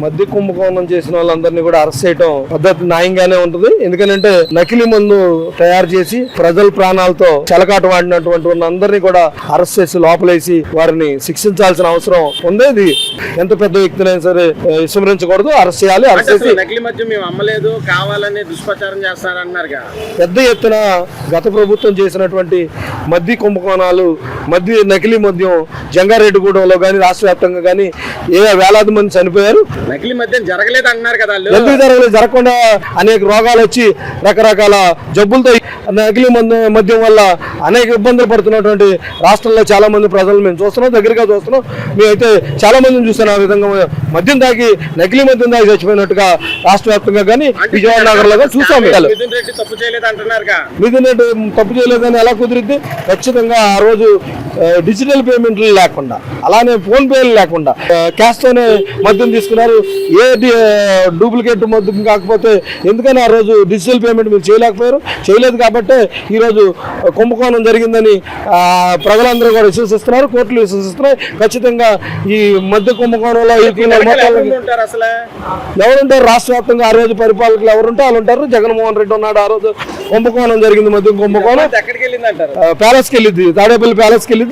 మద్య కుంభకోణం చేసిన వాళ్ళందరినీ కూడా అరెస్ట్ చేయడం పద్ధతి న్యాయంగానే ఉంటుంది. ఎందుకంటే నకిలీ మందు తయారు చేసి ప్రజల ప్రాణాలతో చెలకాట వాడినటువంటి అందరినీ కూడా అరెస్ట్ చేసి లోపలేసి వారిని శిక్షించాల్సిన అవసరం ఉంది. ఇది ఎంత పెద్ద వ్యక్తినైనా సరే విస్మరించకూడదు, అరెస్ట్ చేయాలి. అరెస్ట్ చేసి నకిలీ మద్యం మేము అమ్మలేదు కావాలని దుష్ప్రచారం చేస్తారన్నారుగా. పెద్ద ఎత్తున గత ప్రభుత్వం చేసినటువంటి మద్య కుంభకోణాలు, నకిలీ మద్యం జంగారెడ్డిగూడెంలో కానీ రాష్ట్ర వ్యాప్తంగా కానీ వేలాది మంది చనిపోయారు. నకిలీ మద్యం జరగలేదు అంటున్నారు కదా. ఎందుకు జరగలేదు? జరగకుండా అనేక రోగాలు వచ్చి రకరకాల జబ్బులతో నకిలీ మద్యం వల్ల అనేక ఇబ్బందులు పడుతున్నటువంటి రాష్ట్రంలో చాలా మంది ప్రజలు మేము చూస్తున్నాం, దగ్గరగా చూస్తున్నాం. మేమైతే చాలా మందిని చూస్తున్నాం. ఆ విధంగా మద్యం తాగి నకిలీ మద్యం తాగి చచ్చిపోయినట్టుగా రాష్ట్ర వ్యాప్తంగా కానీ విజయవాడ నగరంలో కానీ చూసాం. మిథున్ రెడ్డి తప్పు చేయలేదు అంటున్నారుగా. మిథున్ రెడ్డి తప్పు చేయలేదని ఎలా కుదిరిద్ది? ఖచ్చితంగా ఆ రోజు డిజిటల్ పేమెంట్లు లేకుండా, అలానే ఫోన్ పేలు లేకుండా క్యాష్ తోనే మద్యం తీసుకున్నారు. ఏ డూప్లికేట్ మద్యం కాకపోతే ఎందుకని ఆ రోజు డిజిటల్ పేమెంట్ మీరు చేయలేకపోయారు? చేయలేదు కాబట్టి ఈరోజు కుంభకోణం జరిగిందని ప్రజలందరూ కూడా విశ్వసిస్తున్నారు, కోర్టులు విశ్వసిస్తున్నాయి. ఖచ్చితంగా ఈ మద్య కుంభకోణంలో ఎవరుంటారు? రాష్ట్ర వ్యాప్తంగా ఆ రోజు పరిపాలకులు ఎవరుంటే వాళ్ళు ఉంటారు. జగన్మోహన్ రెడ్డి ఉన్నాడు. ఆ రోజు కుంభకోణం జరిగింది, మద్యం కుంభకోణం. ఎక్కడికి వెళ్ళింది అంటారు? ప్యాలెస్కి వెళ్ళింది, తాడేపల్లి ప్యాలెస్కి వెళ్ళింది.